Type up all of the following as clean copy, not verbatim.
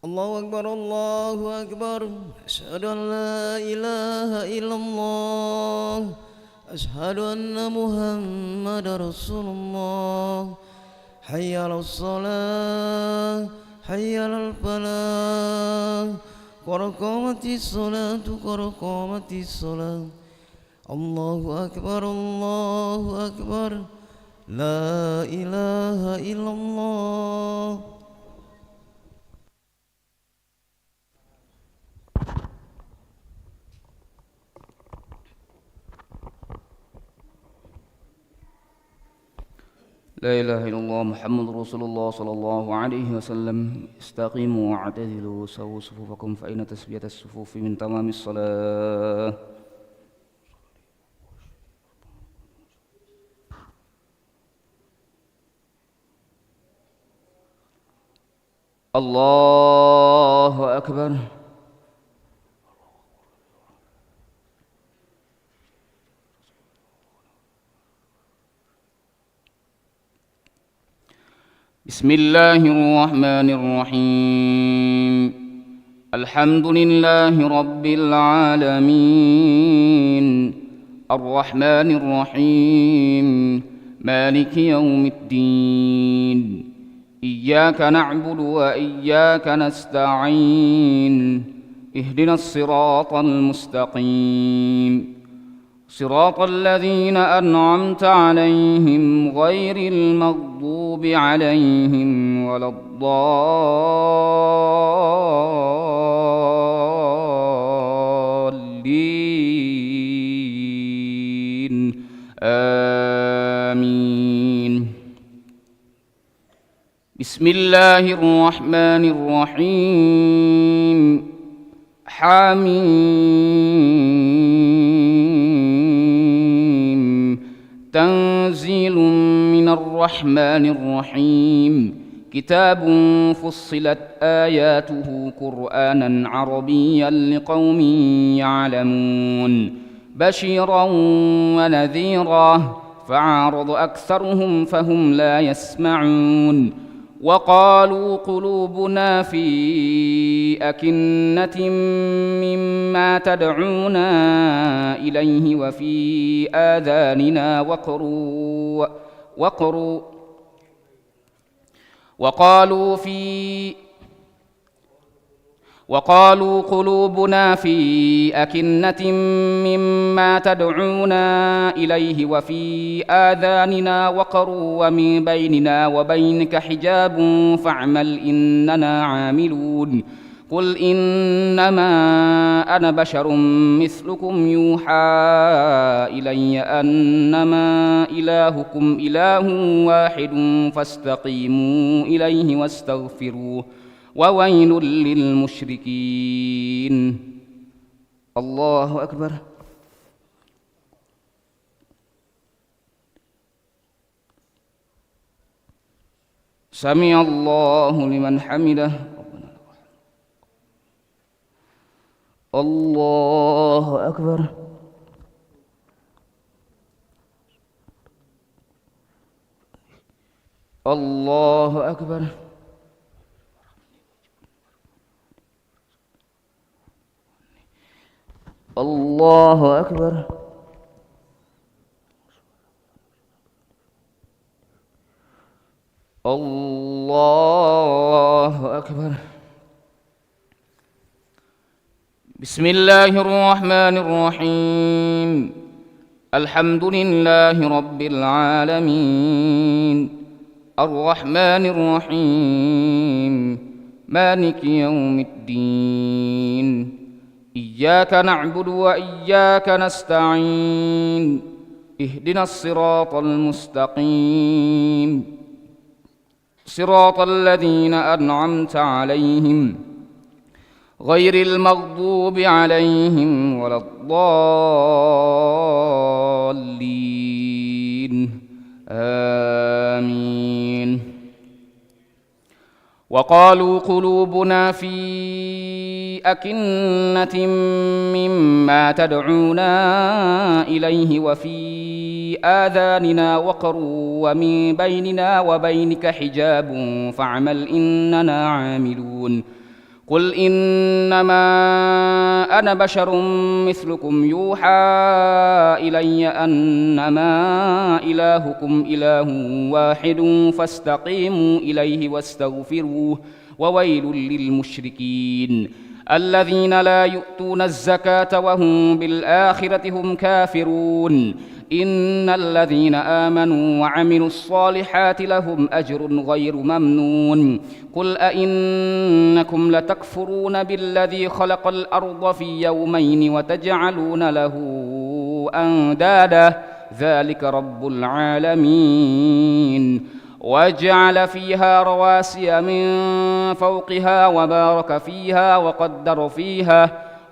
الله أكبر الله أكبر أشهد أن لا إله إلا الله أشهد أن محمد رسول الله حي على الصلاة حي على الفلاح قد قامت الصلاة قد قامت الصلاة الله أكبر الله أكبر لا إله إلا الله. لا إله إلا الله محمد رسول الله صلى الله عليه وسلم. استقيموا واعتدلوا سووا صفوفكم فإن تسبية الصفوف من تمام الصلاة. الله أكبر. بسم الله الرحمن الرحيم. الحمد لله رب العالمين الرحمن الرحيم مالك يوم الدين إياك نعبد وإياك نستعين اهدنا الصراط المستقيم صراط الذين أنعمت عليهم غير المغضوب عليهم ولا الضالين آمين. بسم الله الرحمن الرحيم. حميم تنزيل من الرحمن الرحيم كتاب فصلت آياته قرآنا عربيا لقوم يعلمون بشيرا ونذيرا فأعرض أكثرهم فهم لا يسمعون وقالوا قلوبنا في أكنة مما تدعونا إليه وفي آذاننا وقر وقالوا قلوبنا في أكنة مما تدعونا إليه وفي آذاننا وقر ومن بيننا وبينك حجاب فاعمل إننا عاملون قل إنما أنا بشر مثلكم يوحى إلي أنما إلهكم إله واحد فاستقيموا إليه واستغفروه وويل للمشركين. الله أكبر. سمع الله لمن حمده. الله أكبر. الله أكبر. الله أكبر. الله أكبر. بسم الله الرحمن الرحيم. الحمد لله رب العالمين الرحمن الرحيم مالك يوم الدين إياك نعبد وإياك نستعين اهدنا الصراط المستقيم صراط الذين أنعمت عليهم غير المغضوب عليهم ولا الضالين آمين. وقالوا قلوبنا في أكنة مما تدعونا إليه وفي آذاننا وقر ومن بيننا وبينك حجاب فاعمل إننا عاملون قل إنما أنا بشر مثلكم يوحى إلي أنما إلهكم إله واحد فاستقيموا إليه واستغفروه وويل للمشركين الذين لا يؤتون الزكاة وهم بالآخرة هم كافرون إن الذين آمنوا وعملوا الصالحات لهم أجر غير ممنون قل أئنكم لتكفرون بالذي خلق الأرض في يومين وتجعلون له أندادا ذلك رب العالمين وجعل فيها رواسي من فوقها وبارك فيها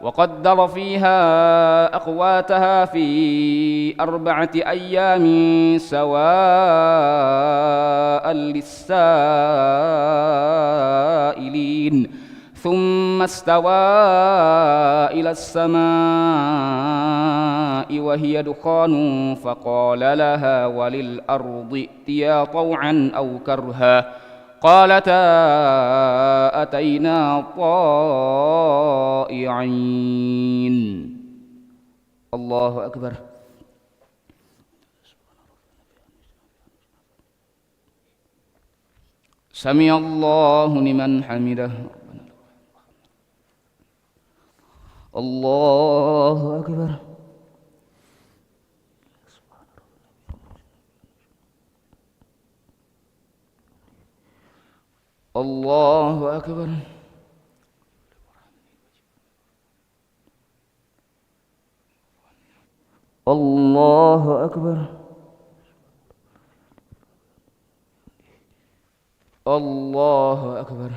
وقدر فيها أقواتها في 4 أيام سواء للسائلين ثم استوى إلى السماء وهي دخان فقال لها وللأرض ائتيا طوعا أو كرها قالتا أتينا طائعين. الله أكبر. سمع الله لمن حمده. الله أكبر. الله أكبر. الله أكبر. الله أكبر.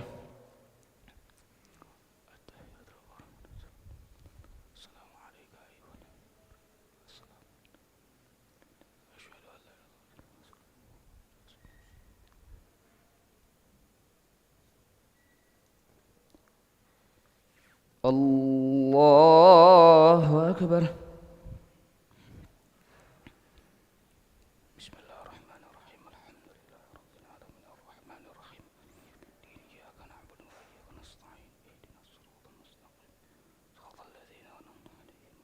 الله أكبر. بسم الله الرحمن الرحيم الحمد لله رب العالمين الرحمن الرحيم إياك نعبد وإياك نستعين اهدنا الصراط المستقيم صراط الذين أنعمت عليهم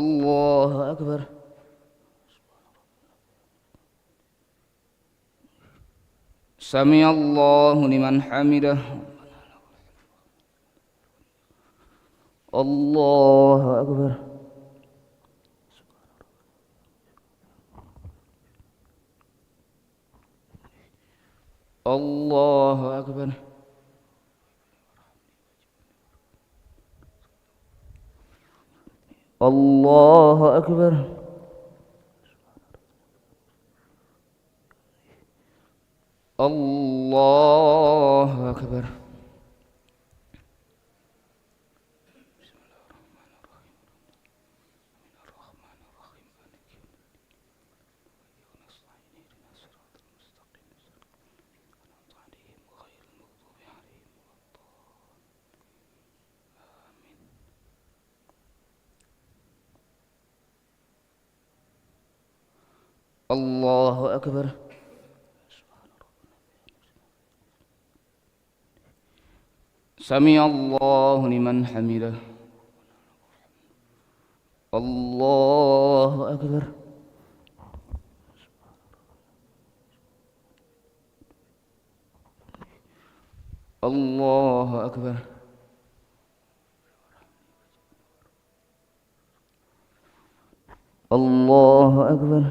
الله أكبر. سمع الله لمن حمده. الله أكبر. الله أكبر. الله أكبر. الله أكبر. الله أكبر. سمع الله لمن حمده. الله أكبر. الله أكبر. الله أكبر.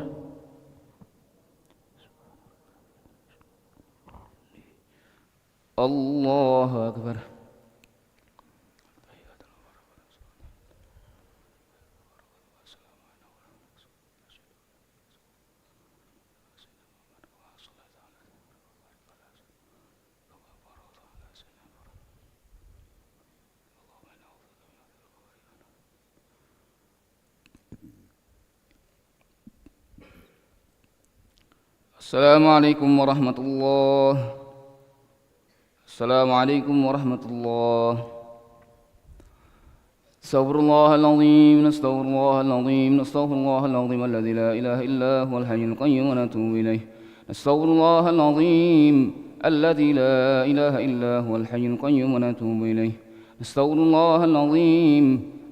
الله أكبر. السلام عليكم ورحمة الله. السلام عليكم ورحمة الله. استغفر الله العظيم نستغفر الله العظيم نستغفر الله العظيم الذي لا إله إلا هو الحي القيوم ونتوب إليه نستغفر الله العظيم الذي لا إله إلا هو الحي القيوم ونتوب إليه. نستغفر الله العظيم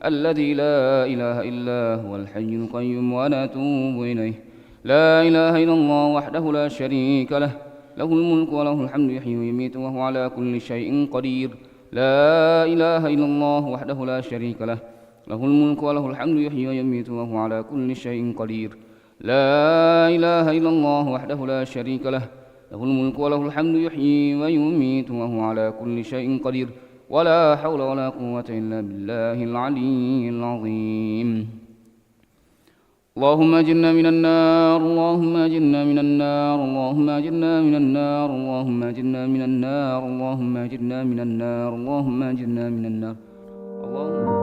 الذي لا إله إلا هو الحي القيوم ونتوب إليه. لا إله إلا الله وحده لا شريك له، له الملك وله الحمد يحيي ويميت وهو على كل شيء قدير. لا إله إلا الله وحده لا شريك له، له الملك وله الحمد يحيي ويميت وهو على كل شيء قدير. لا إله إلا الله وحده لا شريك له، له الملك وله الحمد يحيي ويميت وهو على كل شيء قدير. ولا حول ولا قوة إلا بالله العلي العظيم. اللهم أجرنا من النار، اللهم أجرنا من النار، اللهم أجرنا من النار، اللهم أجرنا من النار، اللهم أجرنا من النار، اللهم أجرنا من النار، اللهم